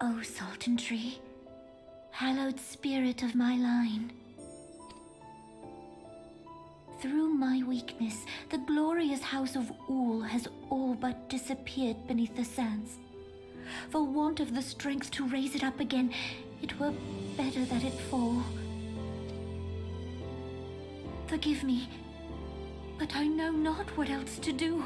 O Sultan Tree, hallowed spirit of my line. Through my weakness, the glorious house of Ul has all but disappeared beneath the sands. For want of the strength to raise it up again, it were better that it fall. Forgive me, but I know not what else to do.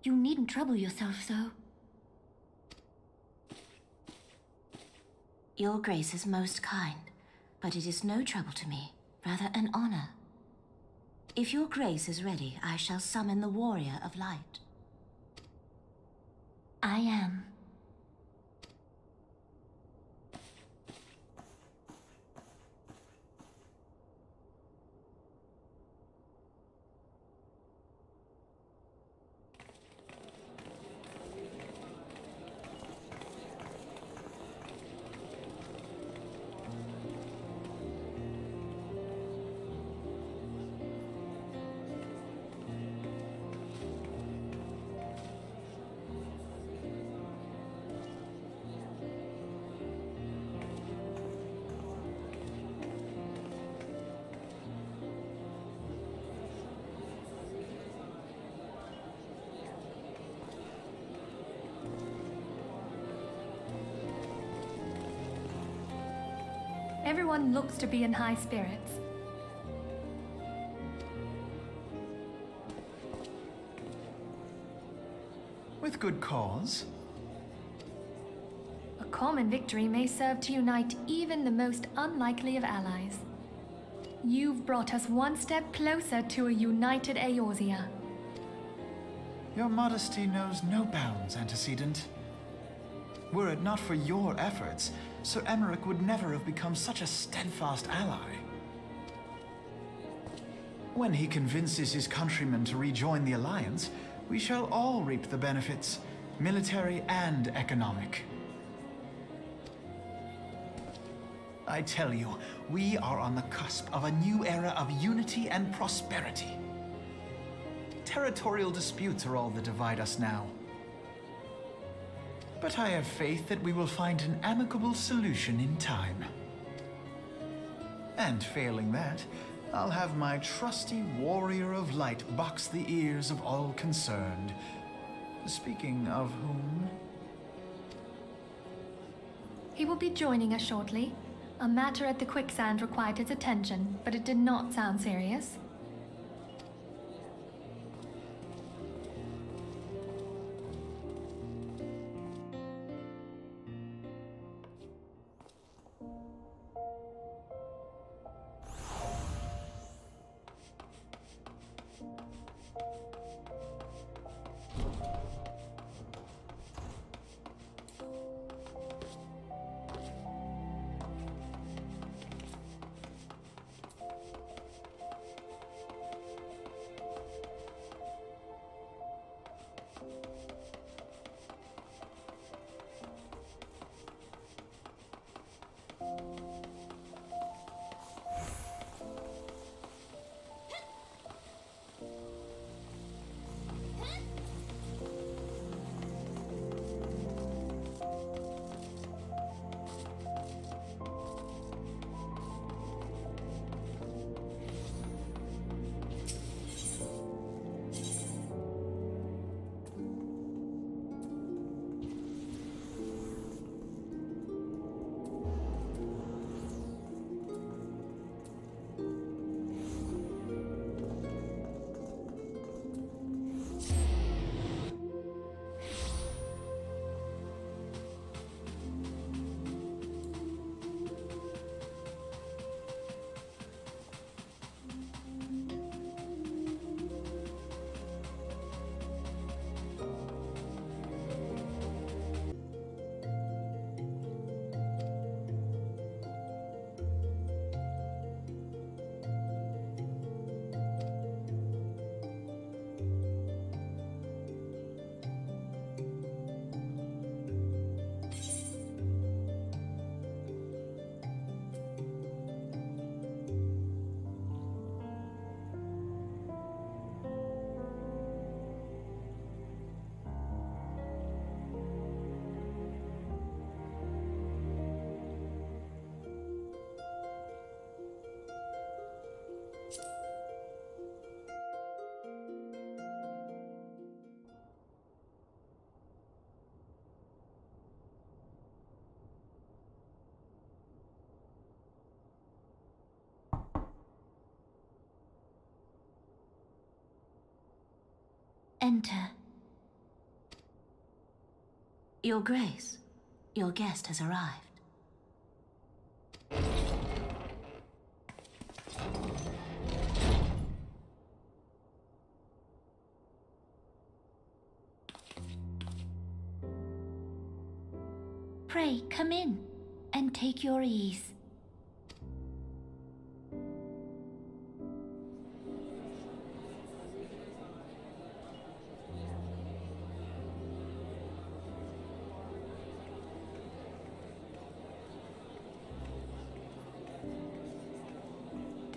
You needn't trouble yourself so. Your Grace is most kind, but it is no trouble to me, rather an honor. If your Grace is ready, I shall summon the Warrior of Light. I am. Everyone looks to be in high spirits. With good cause. A common victory may serve to unite even the most unlikely of allies. You've brought us one step closer to a united Eorzea. Your modesty knows no bounds, Antecedent. Were it not for your efforts, Sir Emmerich would never have become such a steadfast ally. When he convinces his countrymen to rejoin the Alliance, we shall all reap the benefits, military and economic. I tell you, we are on the cusp of a new era of unity and prosperity. Territorial disputes are all that divide us now. But I have faith that we will find an amicable solution in time. And failing that, I'll have my trusty warrior of light box the ears of all concerned. Speaking of whom... He will be joining us shortly. A matter at the quicksand required his attention, but it did not sound serious. Enter. Your Grace, your guest has arrived. Pray, come in, and take your ease.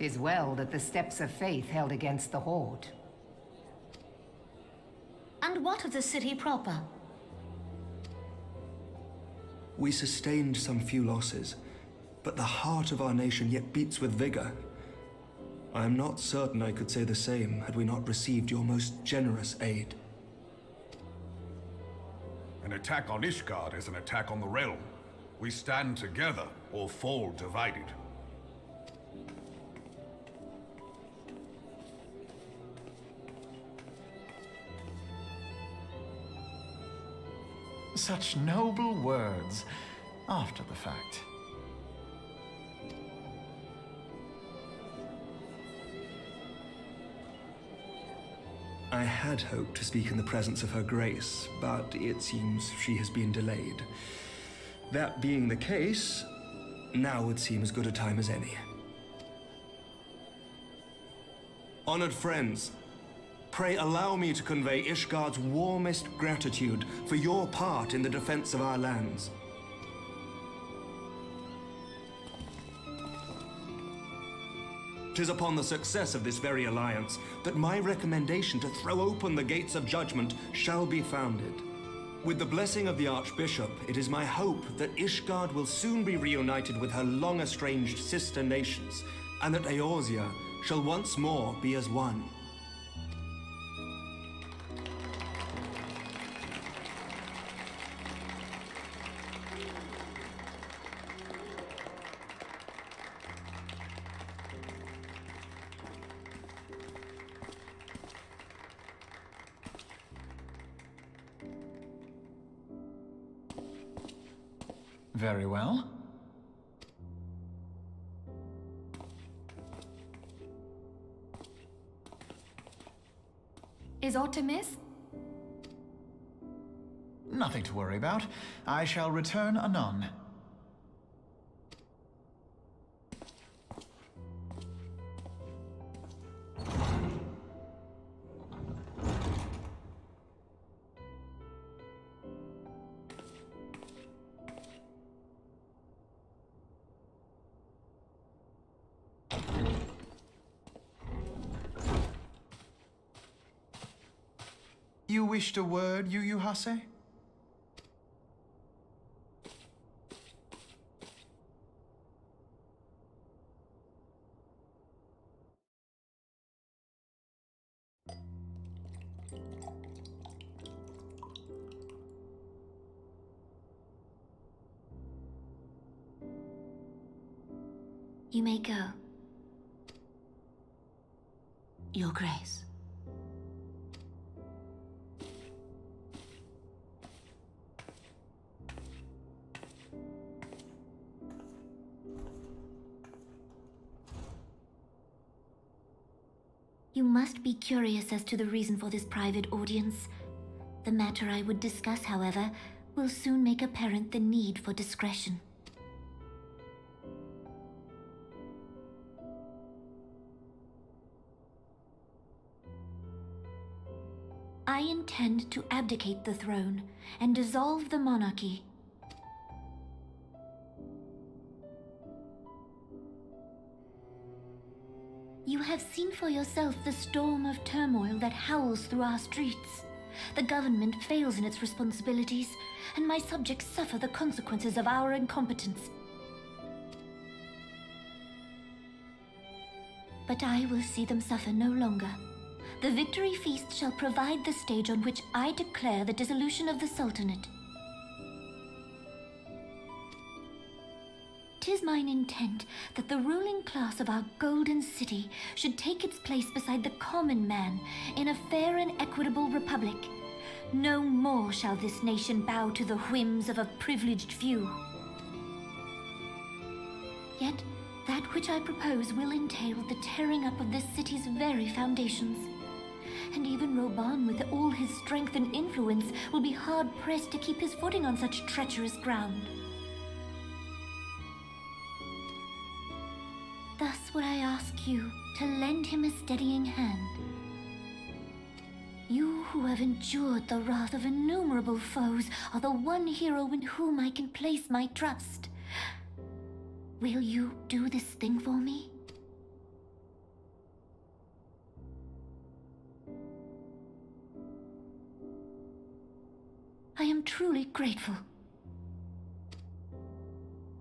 Tis well that the steps of faith held against the Horde. And what of the city proper? We sustained some few losses, but the heart of our nation yet beats with vigor. I am not certain I could say the same had we not received your most generous aid. An attack on Ishgard is an attack on the realm. We stand together or fall divided. Such noble words after the fact. I had hoped to speak in the presence of Her Grace, but it seems she has been delayed. That being the case, now would seem as good a time as any. Honored friends, pray allow me to convey Ishgard's warmest gratitude for your part in the defense of our lands. Tis upon the success of this very alliance that my recommendation to throw open the gates of judgment shall be founded. With the blessing of the Archbishop, it is my hope that Ishgard will soon be reunited with her long-estranged sister nations, and that Eorzea shall once more be as one. Very well. Is aught amiss? Nothing to worry about. I shall return anon. You wished a word, Yu Hase? You may go. Your Grace. You must be curious as to the reason for this private audience. The matter I would discuss, however, will soon make apparent the need for discretion. I intend to abdicate the throne and dissolve the monarchy. You have seen for yourself the storm of turmoil that howls through our streets. The government fails in its responsibilities, and my subjects suffer the consequences of our incompetence. But I will see them suffer no longer. The victory feast shall provide the stage on which I declare the dissolution of the Sultanate. 'Tis mine intent that the ruling class of our golden city should take its place beside the common man in a fair and equitable republic. No more shall this nation bow to the whims of a privileged few. Yet, that which I propose will entail the tearing up of this city's very foundations. And even Roban, with all his strength and influence, will be hard-pressed to keep his footing on such treacherous ground. Thus would I ask you to lend him a steadying hand. You who have endured the wrath of innumerable foes are the one hero in whom I can place my trust. Will you do this thing for me? I am truly grateful.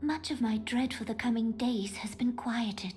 Much of my dread for the coming days has been quieted.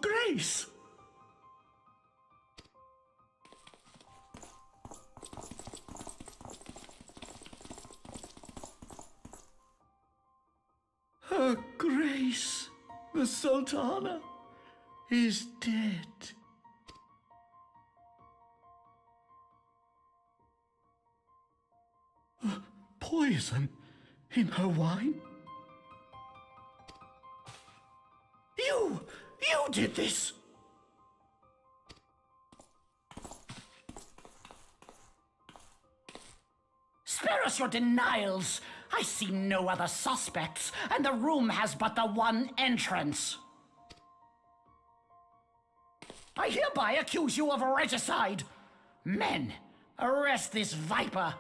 of grace. Her Grace, the Sultana, is dead. Poison in her wine? You did this! Spare us your denials! I see no other suspects, and the room has but the one entrance. I hereby accuse you of regicide. Men, arrest this viper.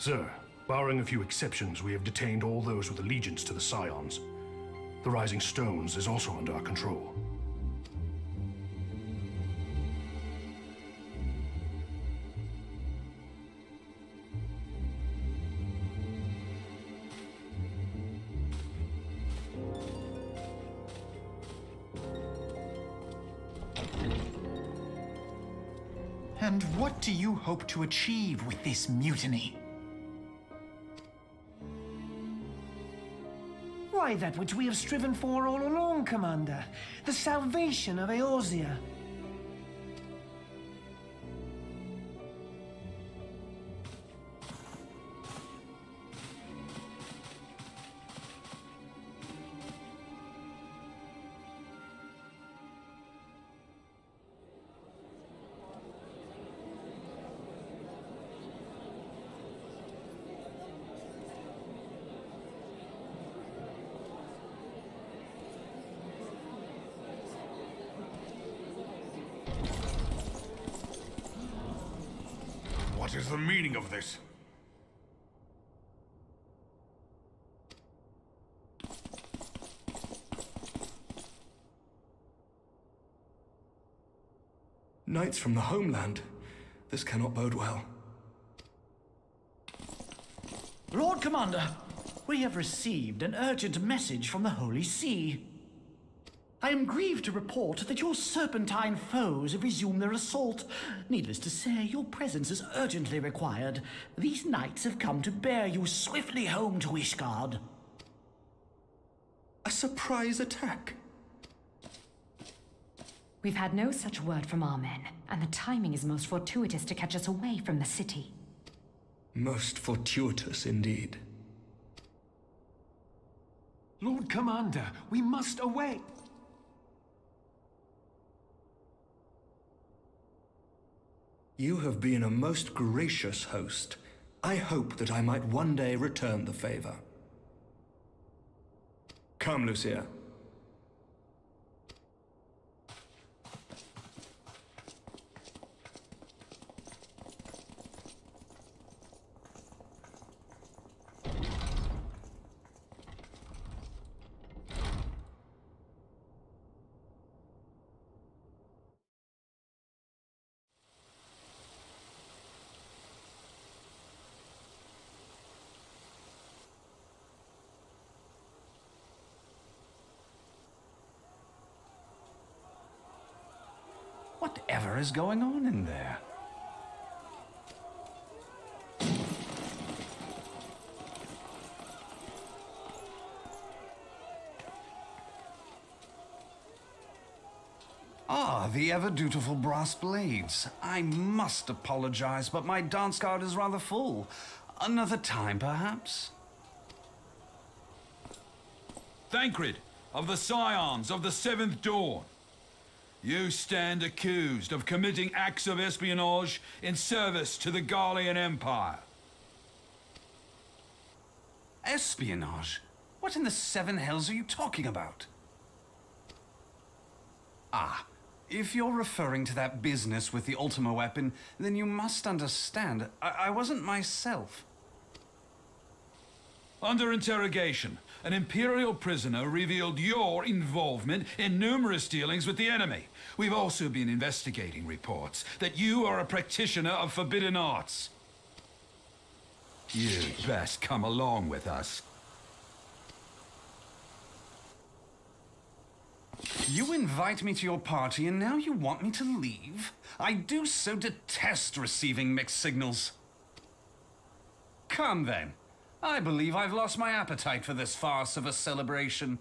Sir, barring a few exceptions, we have detained all those with allegiance to the Scions. The Rising Stones is also under our control. And what do you hope to achieve with this mutiny? Why, that which we have striven for all along, Commander. The salvation of Eorzea. What is the meaning of this? Knights from the homeland. This cannot bode well. Lord Commander, we have received an urgent message from the Holy See. I am grieved to report that your serpentine foes have resumed their assault. Needless to say, your presence is urgently required. These knights have come to bear you swiftly home to Ishgard. A surprise attack? We've had no such word from our men, and the timing is most fortuitous to catch us away from the city. Most fortuitous indeed. Lord Commander, we must away. You have been a most gracious host. I hope that I might one day return the favor. Come, Lucia. Whatever is going on in there? Ah, the ever-dutiful brass blades. I must apologize, but my dance card is rather full. Another time, perhaps? Thancred, of the Scions of the Seventh Dawn. You stand accused of committing acts of espionage in service to the Garlean Empire. Espionage? What in the seven hells are you talking about? Ah, if you're referring to that business with the Ultima weapon, then you must understand, I wasn't myself. Under interrogation, an Imperial prisoner revealed your involvement in numerous dealings with the enemy. We've also been investigating reports that you are a practitioner of forbidden arts. You'd best come along with us. You invite me to your party and now you want me to leave? I do so detest receiving mixed signals. Come then. I believe I've lost my appetite for this farce of a celebration.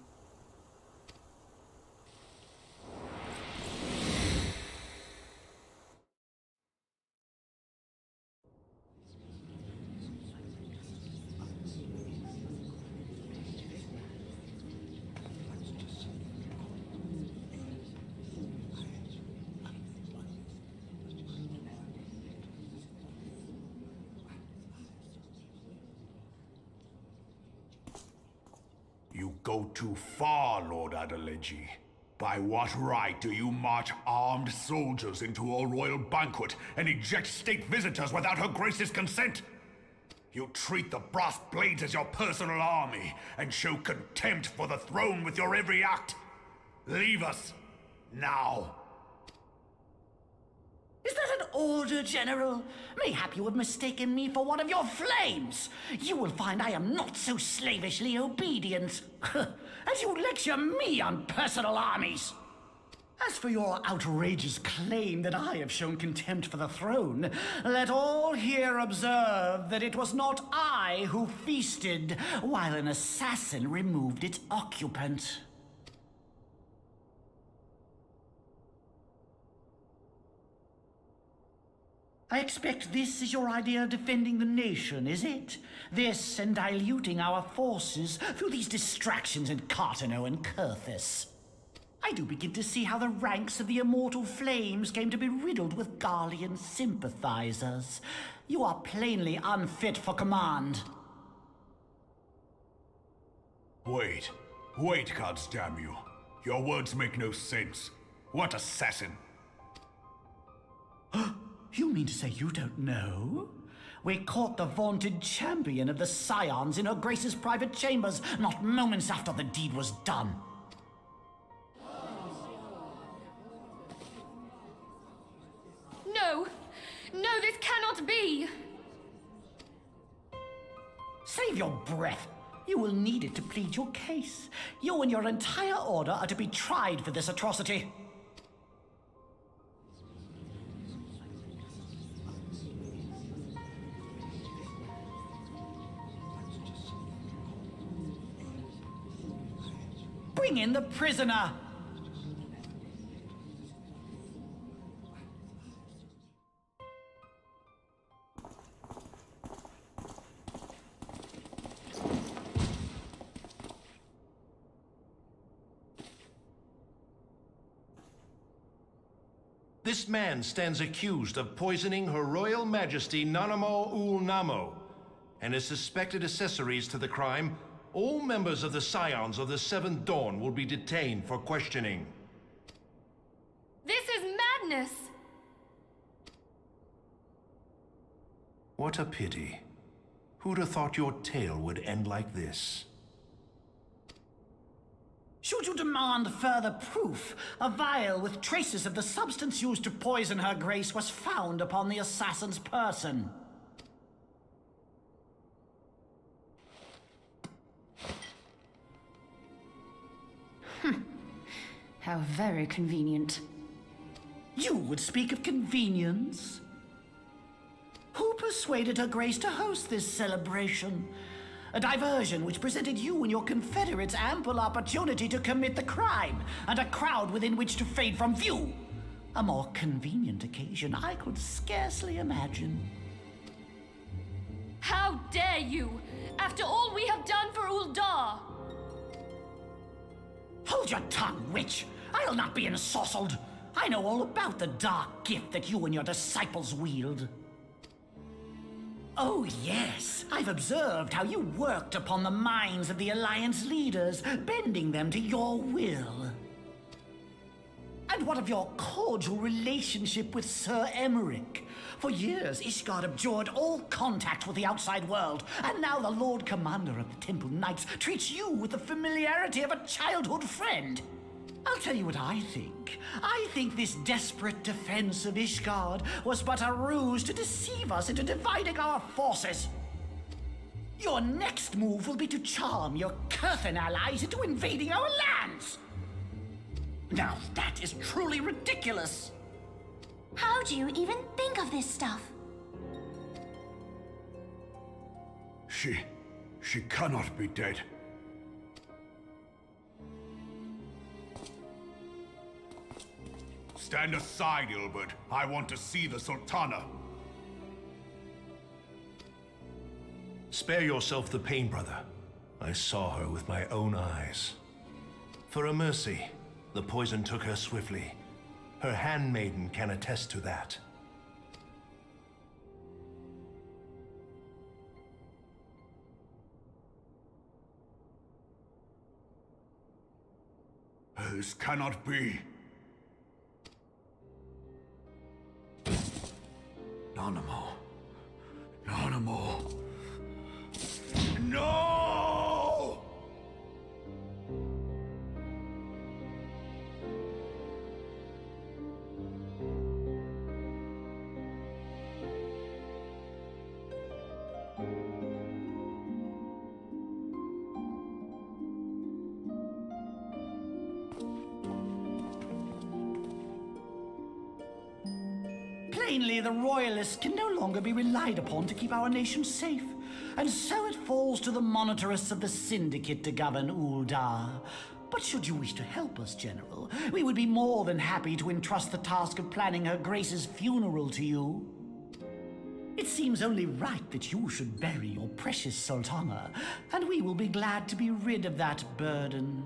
You go too far, Lord Adeleji. By what right do you march armed soldiers into a royal banquet and eject state visitors without Her Grace's consent? You treat the brass blades as your personal army and show contempt for the throne with your every act. Leave us, now. Is that an order, General? Mayhap you have mistaken me for one of your flames. You will find I am not so slavishly obedient. As you lecture me on personal armies. As for your outrageous claim that I have shown contempt for the throne, let all here observe that it was not I who feasted while an assassin removed its occupant. I expect this is your idea of defending the nation, is it? This and diluting our forces through these distractions in Cartano and Kurthis. I do begin to see how the ranks of the Immortal Flames came to be riddled with Garlean sympathizers. You are plainly unfit for command. Wait, gods damn you. Your words make no sense. What assassin? You mean to say you don't know? We caught the vaunted champion of the Scions in Her Grace's private chambers, not moments after the deed was done. No! No, this cannot be! Save your breath. You will need it to plead your case. You and your entire order are to be tried for this atrocity. Bring in the prisoner! This man stands accused of poisoning Her Royal Majesty Nanamo Ul Namo, and is suspected accessories to the crime. All members of the Scions of the Seventh Dawn will be detained for questioning. This is madness! What a pity. Who'd have thought your tale would end like this? Should you demand further proof, a vial with traces of the substance used to poison Her Grace was found upon the assassin's person. How very convenient. You would speak of convenience? Who persuaded Her Grace to host this celebration? A diversion which presented you and your confederates ample opportunity to commit the crime, and a crowd within which to fade from view. A more convenient occasion I could scarcely imagine. How dare you! After all we have done for Uldar! Hold your tongue, witch! I'll not be ensorcelled! I know all about the dark gift that you and your disciples wield. Oh, yes. I've observed how you worked upon the minds of the Alliance leaders, bending them to your will. A And what of your cordial relationship with Sir Emmerich? For years, Ishgard abjured all contact with the outside world, and now the Lord Commander of the Temple Knights treats you with the familiarity of a childhood friend. I'll tell you what I think. I think this desperate defense of Ishgard was but a ruse to deceive us into dividing our forces. Your next move will be to charm your Kurthan allies into invading our lands. Now that is truly ridiculous. How do you even think of this stuff? She cannot be dead. Stand aside, Ilbert. I want to see the Sultana. Spare yourself the pain, brother. I saw her with my own eyes. For a mercy, the poison took her swiftly. Her handmaiden can attest to that. This cannot be. Nanamo. Nanamo. No! Plainly, the Royalists can no longer be relied upon to keep our nation safe. And so it falls to the monitorists of the Syndicate to govern Uldar. But should you wish to help us, General, we would be more than happy to entrust the task of planning Her Grace's funeral to you. It seems only right that you should bury your precious Sultana, and we will be glad to be rid of that burden.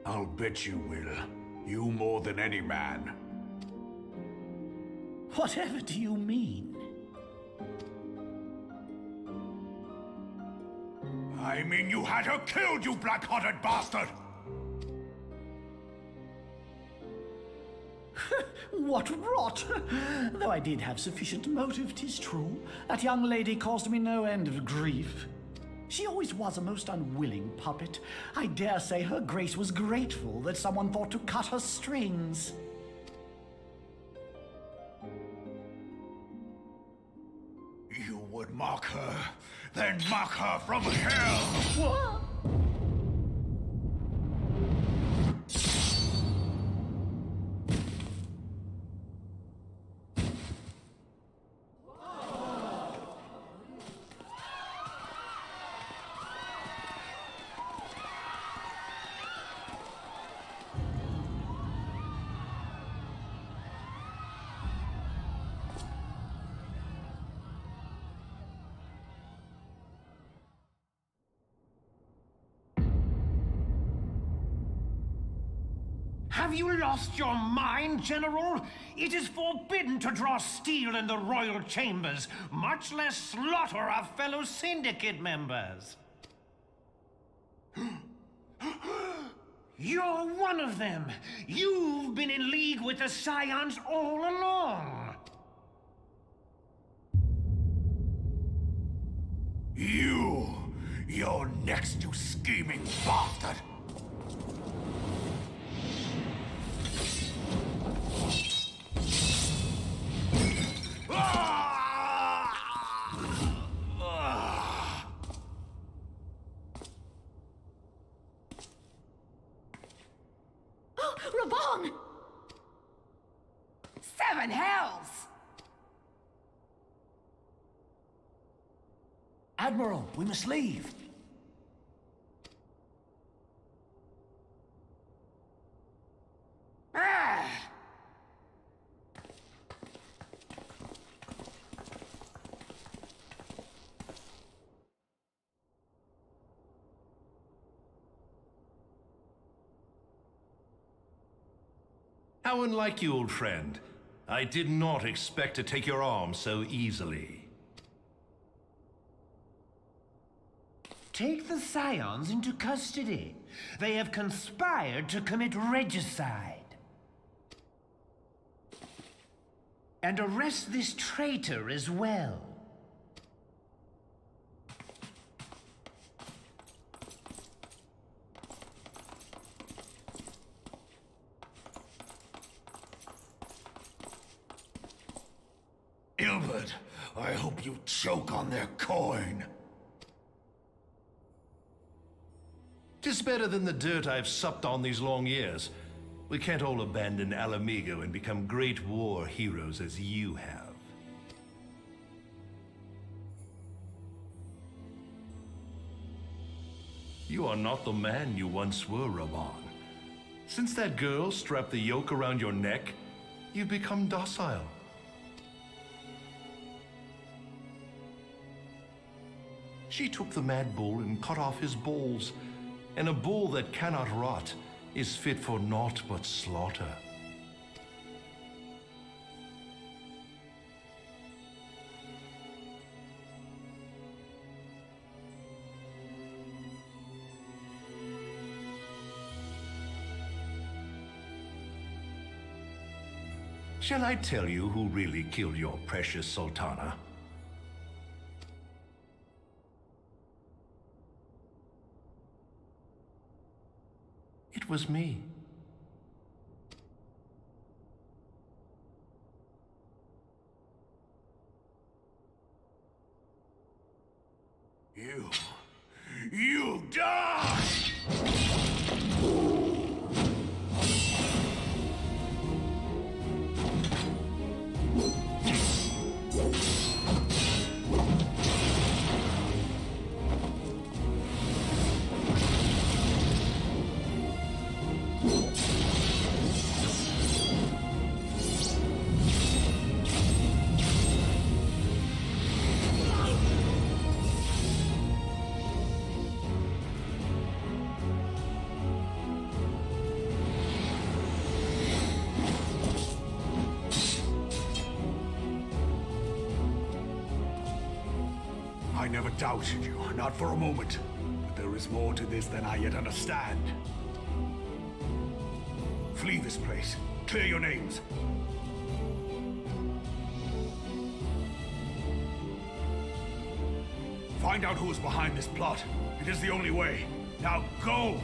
I'll bet you will. You more than any man. Whatever do you mean? I mean you had her killed, you black-hearted bastard! What rot! Though I did have sufficient motive, 'tis true. That young lady caused me no end of grief. She always was a most unwilling puppet. I dare say Her Grace was grateful that someone thought to cut her strings. You would mock her, then mock her from hell! What? Have you lost your mind, General? It is forbidden to draw steel in the royal chambers, much less slaughter our fellow Syndicate members. You're one of them. You've been in league with the Scions all along. You're next, you scheming bastard! Rabong! Seven hells! Admiral, we must leave. Ah! How unlike you, old friend. I did not expect to take your arm so easily. Take the Scions into custody. They have conspired to commit regicide. And arrest this traitor as well. Ilbert, I hope you choke on their coin. 'Tis better than the dirt I've supped on these long years. We can't all abandon Alamigo and become great war heroes as you have. You are not the man you once were, Raban. Since that girl strapped the yoke around your neck, you've become docile. She took the mad bull and cut off his balls, and a bull that cannot rot is fit for naught but slaughter. Shall I tell you who really killed your precious Sultana? It was me. You die! I never doubted you, not for a moment. But there is more to this than I yet understand. Flee this place. Clear your names. Find out who is behind this plot. It is the only way. Now go!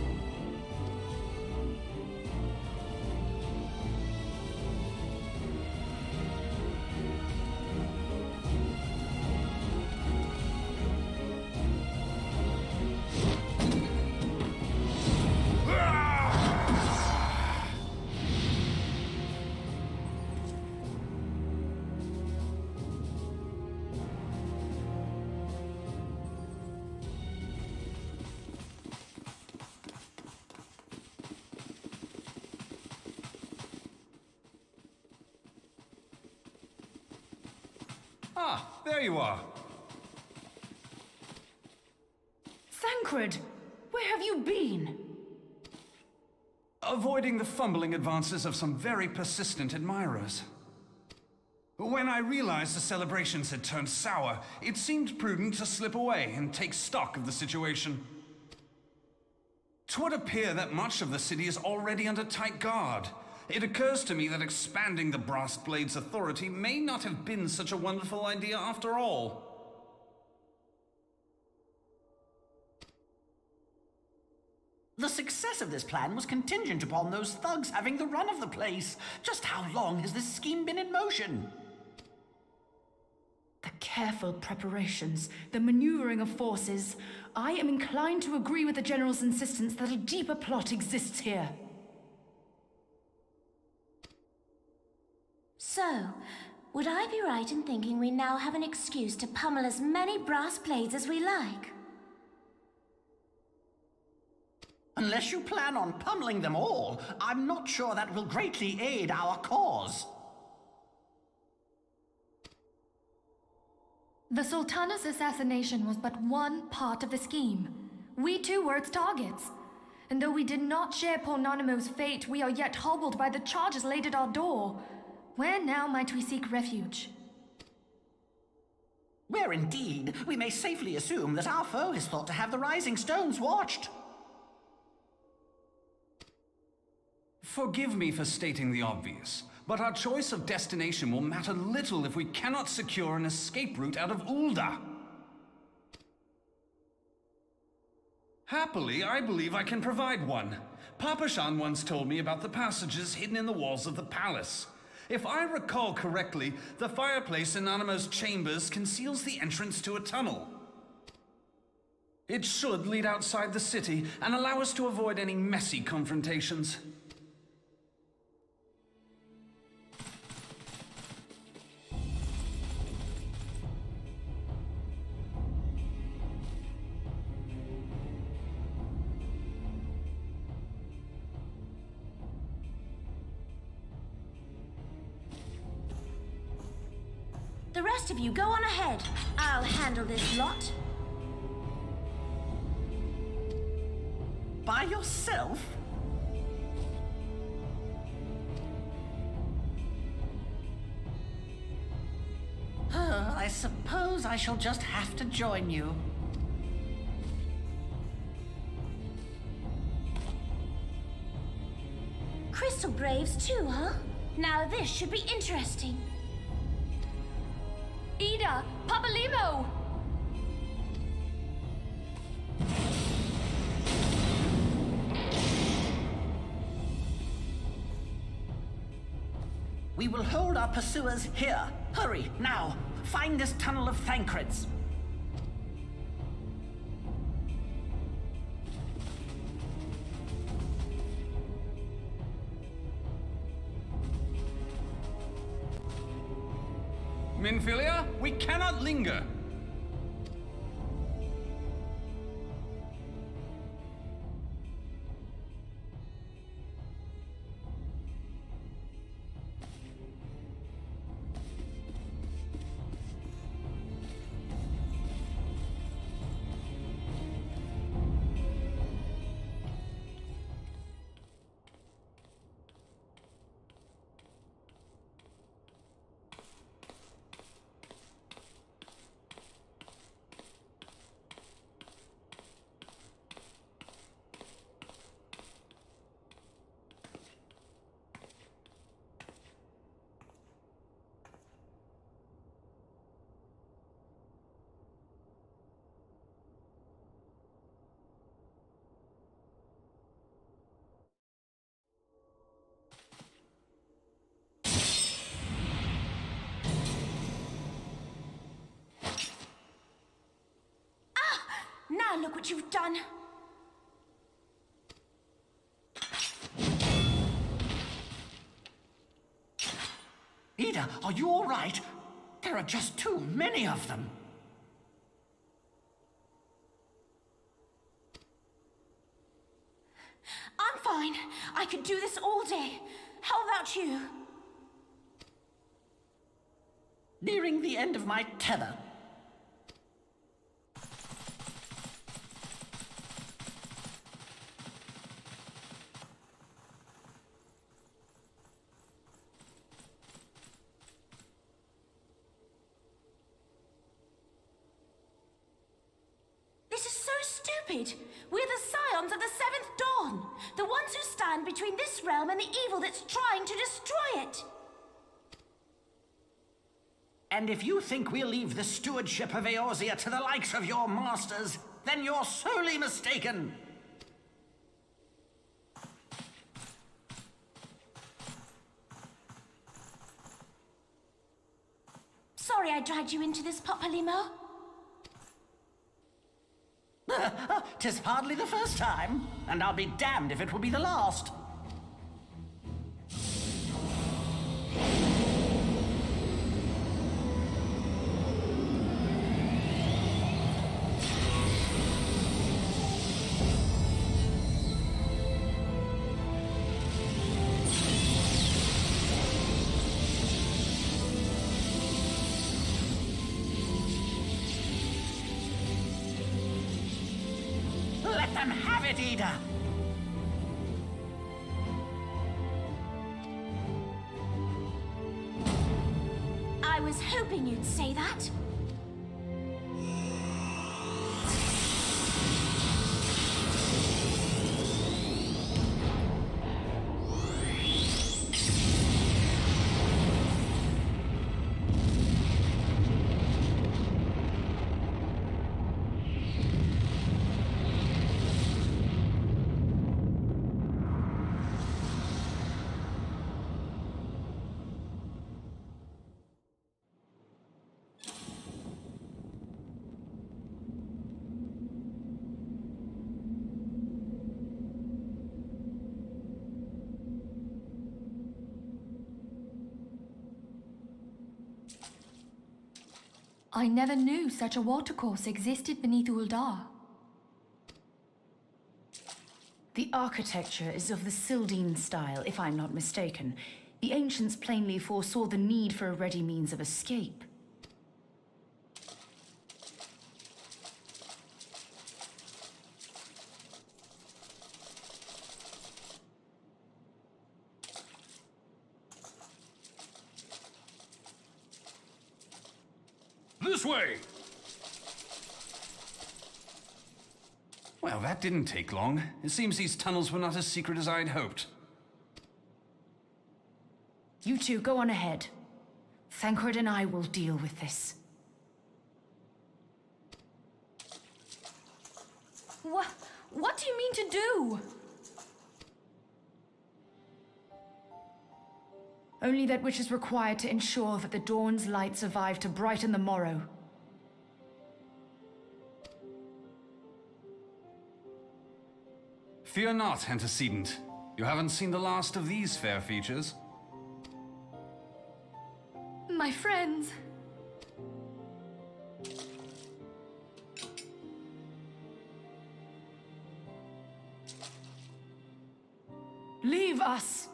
Ah, there you are. Thancred, where have you been? Avoiding the fumbling advances of some very persistent admirers. When I realized the celebrations had turned sour, it seemed prudent to slip away and take stock of the situation. 'Twould appear that much of the city is already under tight guard. It occurs to me that expanding the Brass Blade's authority may not have been such a wonderful idea after all. The success of this plan was contingent upon those thugs having the run of the place. Just how long has this scheme been in motion? The careful preparations, the maneuvering of forces. I am inclined to agree with the General's insistence that a deeper plot exists here. So, would I be right in thinking we now have an excuse to pummel as many brass blades as we like? Unless you plan on pummeling them all, I'm not sure that will greatly aid our cause. The Sultana's assassination was but one part of the scheme. We too were its targets. And though we did not share Pornonimo's fate, we are yet hobbled by the charges laid at our door. Where now might we seek refuge? Where indeed, we may safely assume that our foe is thought to have the Rising Stones watched. Forgive me for stating the obvious, but our choice of destination will matter little if we cannot secure an escape route out of Ul'dah. Happily, I believe I can provide one. Papa Shan once told me about the passages hidden in the walls of the palace. If I recall correctly, the fireplace in Nanamo's chambers conceals the entrance to a tunnel. It should lead outside the city and allow us to avoid any messy confrontations. The rest of you go on ahead. I'll handle this lot. By yourself? I suppose I shall just have to join you. Crystal Braves too, huh? Now this should be interesting. Ida! Papalimo! We will hold our pursuers here. Hurry, now! Find this tunnel of Thancreds. Minfilia, we cannot linger. Now look what you've done. Ida, are you all right? There are just too many of them. I'm fine. I could do this all day. How about you? Nearing the end of my tether. We're the scions of the Seventh Dawn, the ones who stand between this realm and the evil that's trying to destroy it. And if you think we'll leave the stewardship of Eorzea to the likes of your masters, then you're sorely mistaken. Sorry I dragged you into this, Papalimo. 'Tis hardly the first time, and I'll be damned if it will be the last. Let them have it, Ida! I was hoping you'd say that. I never knew such a watercourse existed beneath Uldar. The architecture is of the Sildine style, if I'm not mistaken. The ancients plainly foresaw the need for a ready means of escape. This way! Well, that didn't take long. It seems these tunnels were not as secret as I'd hoped. You two, go on ahead. Thancred and I will deal with this. What do you mean to do? Only that which is required to ensure that the dawn's light survive to brighten the morrow. Fear not, antecedent. You haven't seen the last of these fair features. My friends. Leave us!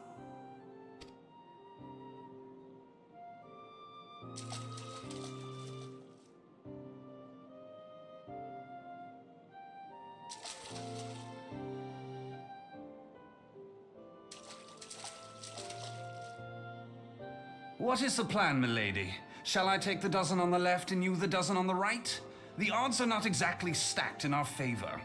What is the plan, milady? Shall I take the dozen on the left and you the dozen on the right? The odds are not exactly stacked in our favor.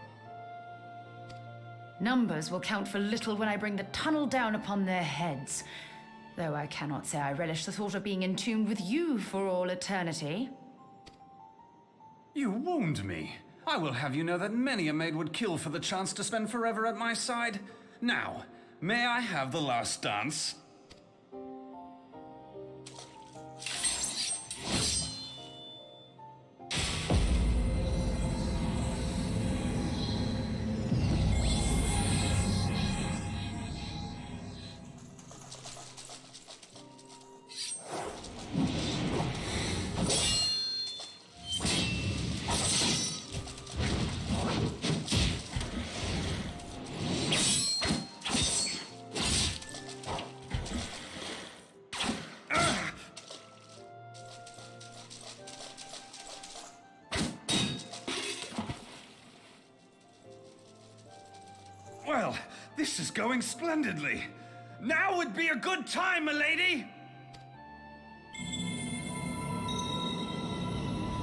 Numbers will count for little when I bring the tunnel down upon their heads. Though I cannot say I relish the thought of being entombed with you for all eternity. You wound me. I will have you know that many a maid would kill for the chance to spend forever at my side. Now, may I have the last dance? Well, this is going splendidly. Now would be a good time, milady!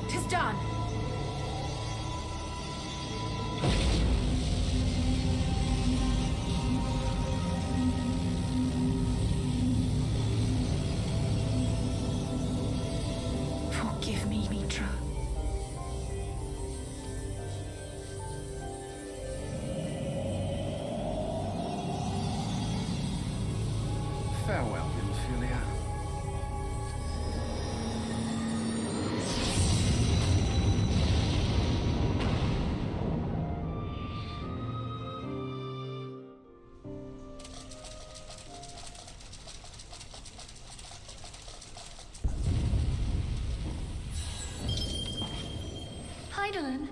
'Tis done. Forgive me, Mitra. Farewell, Infilia. Heidelin,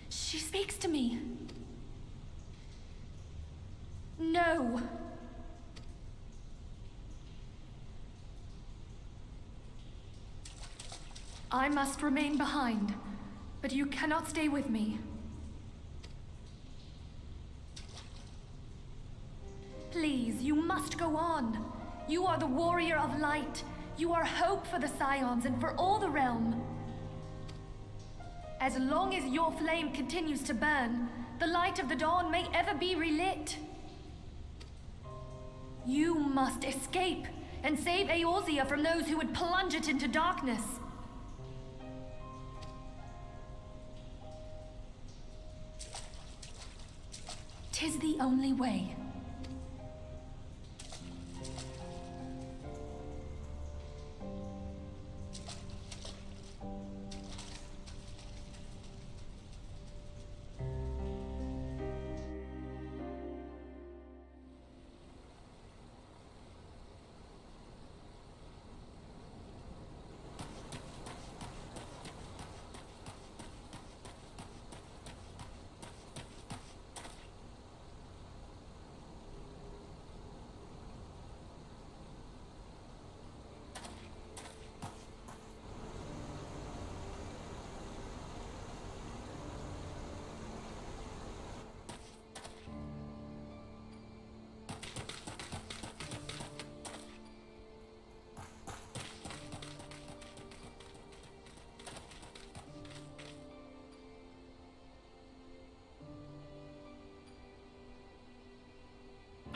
she speaks to me. No. I must remain behind, but you cannot stay with me. Please, you must go on. You are the warrior of light. You are hope for the Scions and for all the realm. As long as your flame continues to burn, the light of the dawn may ever be relit. You must escape and save Eorzea from those who would plunge it into darkness. 'Tis the only way.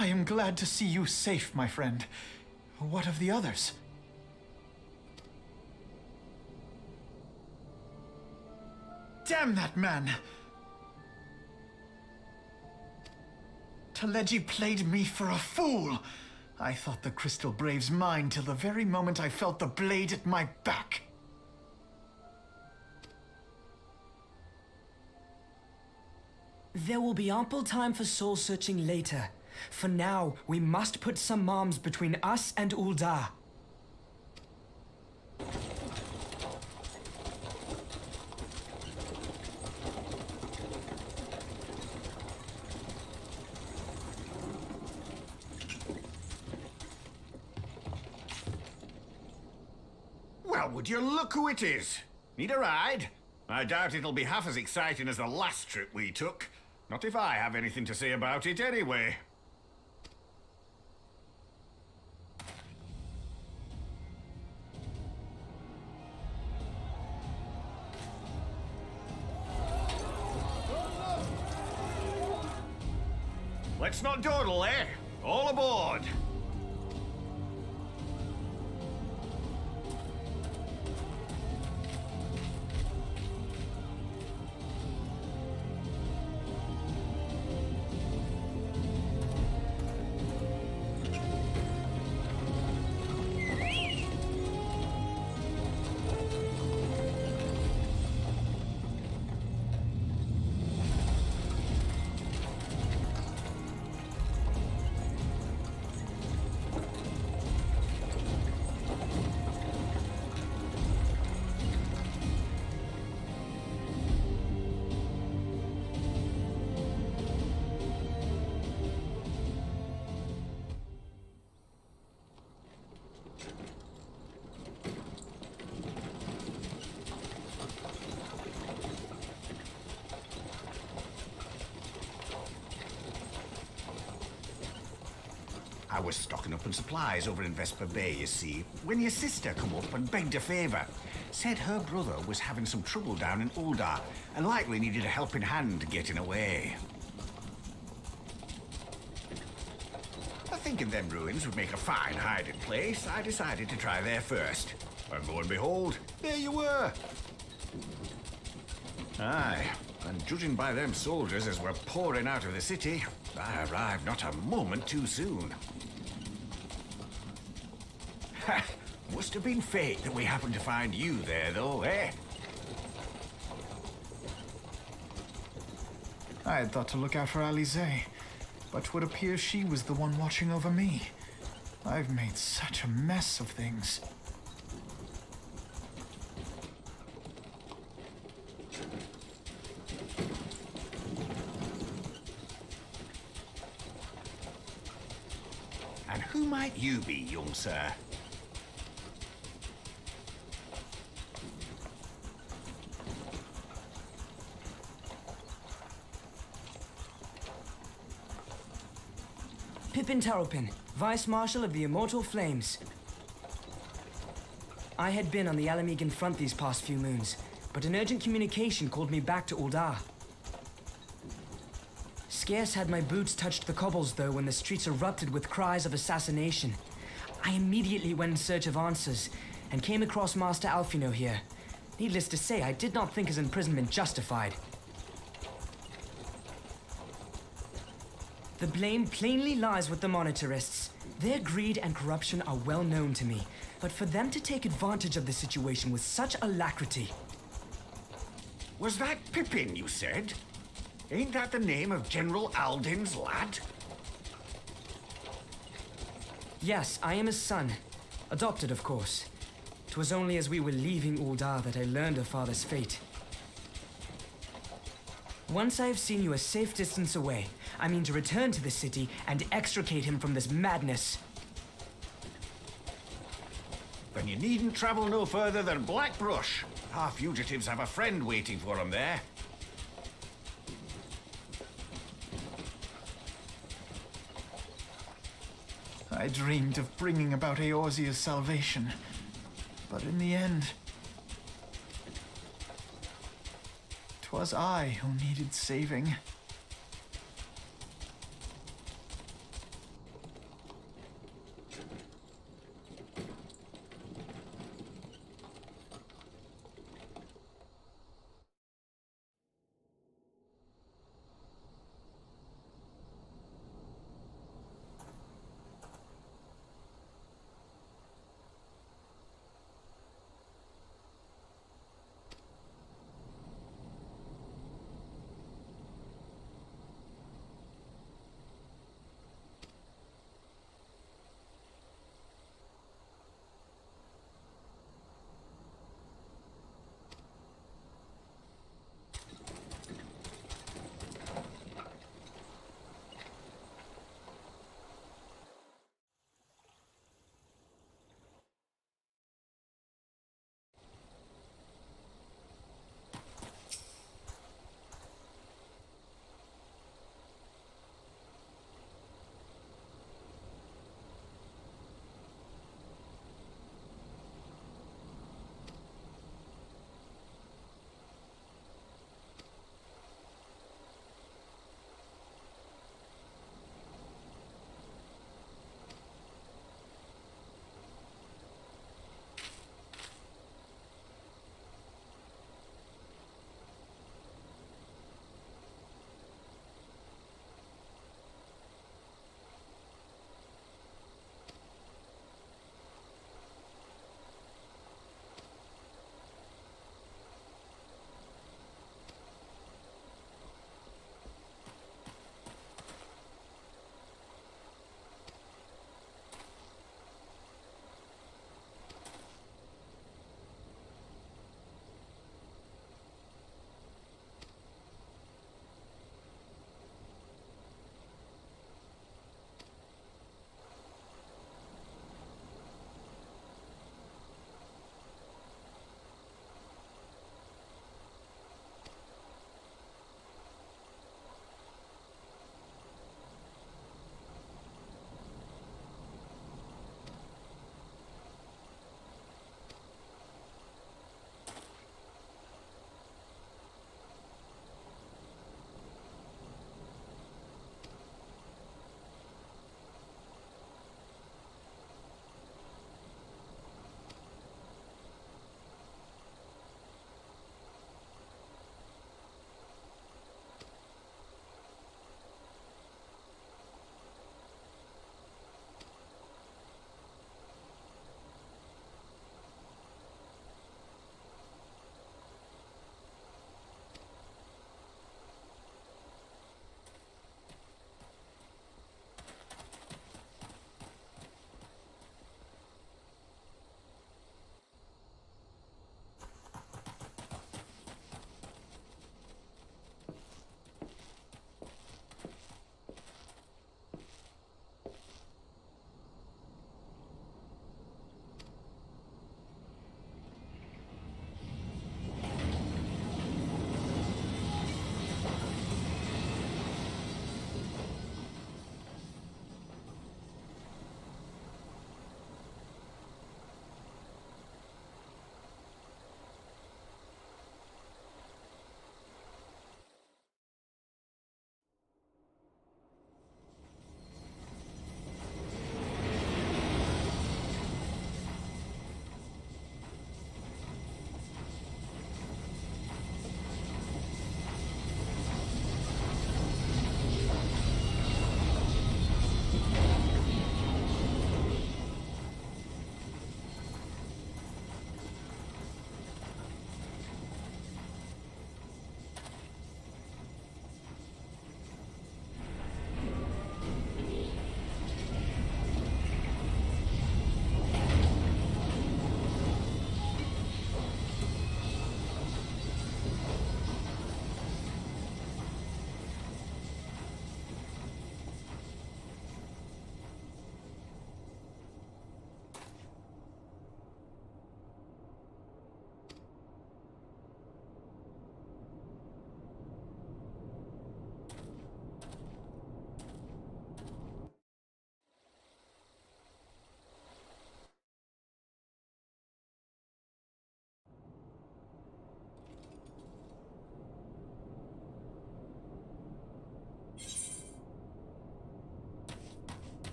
I am glad to see you safe, my friend. What of the others? Damn that man! Taleji played me for a fool! I thought the Crystal Brave's mine till the very moment I felt the blade at my back. There will be ample time for soul-searching later. For now, we must put some arms between us and Ul'dah. Well, would you look who it is? Need a ride? I doubt it'll be half as exciting as the last trip we took. Not if I have anything to say about it anyway. Let's not dawdle, eh? All aboard! I was stocking up on supplies over in Vesper Bay, you see, when your sister come up and begged a favor. Said her brother was having some trouble down in Ul'dah and likely needed a helping hand getting away. Thinking them ruins would make a fine hiding place, I decided to try there first. And lo and behold, there you were. Aye, and judging by them soldiers as were pouring out of the city, I arrived not a moment too soon. Ha! Must have been fate that we happened to find you there, though, eh? I had thought to look out for Alize, but 'twould appear she was the one watching over me. I've made such a mess of things. And who might you be, young sir? Pippin Taropin, Vice Marshal of the Immortal Flames. I had been on the Alamegan front these past few moons, but an urgent communication called me back to Ul'dah. Scarce had my boots touched the cobbles, though, when the streets erupted with cries of assassination. I immediately went in search of answers, and came across Master Alfino here. Needless to say, I did not think his imprisonment justified. The blame plainly lies with the Monitarists. Their greed and corruption are well known to me, but for them to take advantage of the situation with such alacrity... Was that Pippin, you said? Ain't that the name of General Alden's lad? Yes, I am his son. Adopted, of course. 'Twas only as we were leaving Ul'dah that I learned of father's fate. Once I have seen you a safe distance away, I mean to return to the city and extricate him from this madness. Then you needn't travel no further than Blackbrush. Our fugitives have a friend waiting for them there. I dreamed of bringing about Eorzea's salvation, but in the end, 'twas I who needed saving.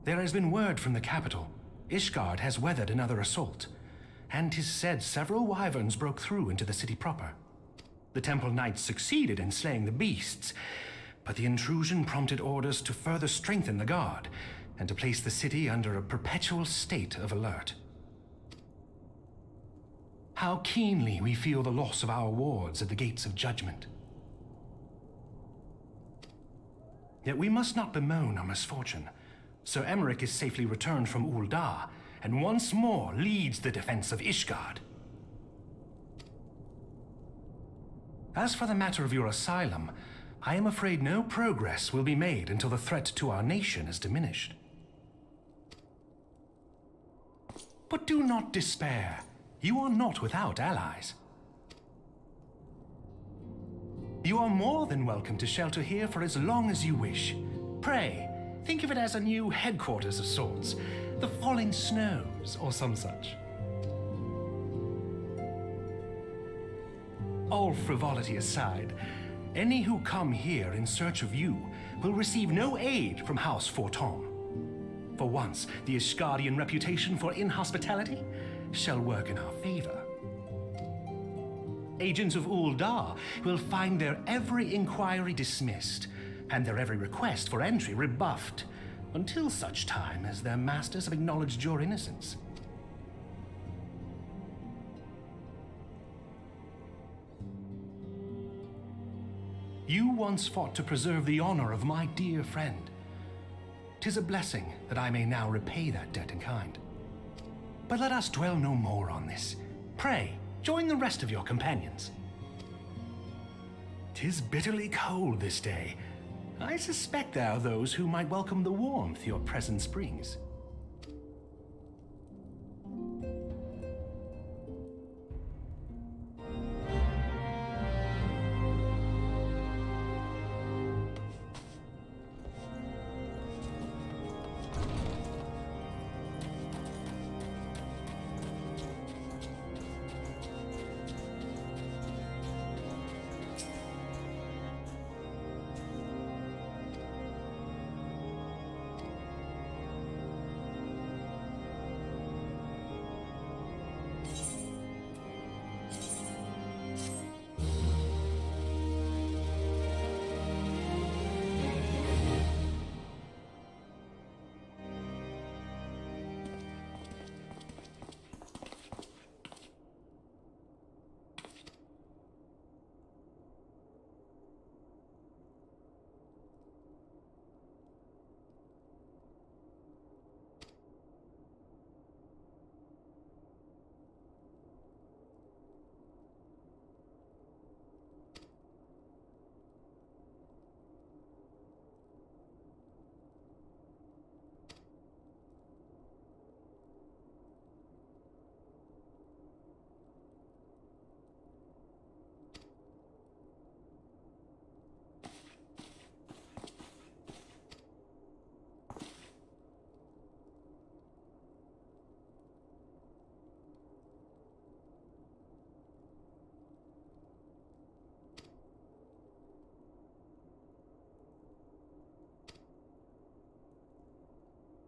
There has been word from the capital. Ishgard has weathered another assault, and 'tis said several wyverns broke through into the city proper. The Temple Knights succeeded in slaying the beasts, but the intrusion prompted orders to further strengthen the guard, and to place the city under a perpetual state of alert. How keenly we feel the loss of our wards at the gates of judgment. Yet we must not bemoan our misfortune. Sir Emmerich is safely returned from Ul'dah, and once more leads the defense of Ishgard. As for the matter of your asylum, I am afraid no progress will be made until the threat to our nation is diminished. But do not despair. You are not without allies. You are more than welcome to shelter here for as long as you wish. Pray, think of it as a new headquarters of sorts. The Falling Snows, or some such. All frivolity aside, any who come here in search of you will receive no aid from House Forton. For once, the Ishgardian reputation for inhospitality shall work in our favor. Agents of Ul'dah will find their every inquiry dismissed, and their every request for entry rebuffed, until such time as their masters have acknowledged your innocence. You once fought to preserve the honor of my dear friend. 'Tis a blessing that I may now repay that debt in kind. But let us dwell no more on this. Pray, join the rest of your companions. 'Tis bitterly cold this day. I suspect there are those who might welcome the warmth your presence brings.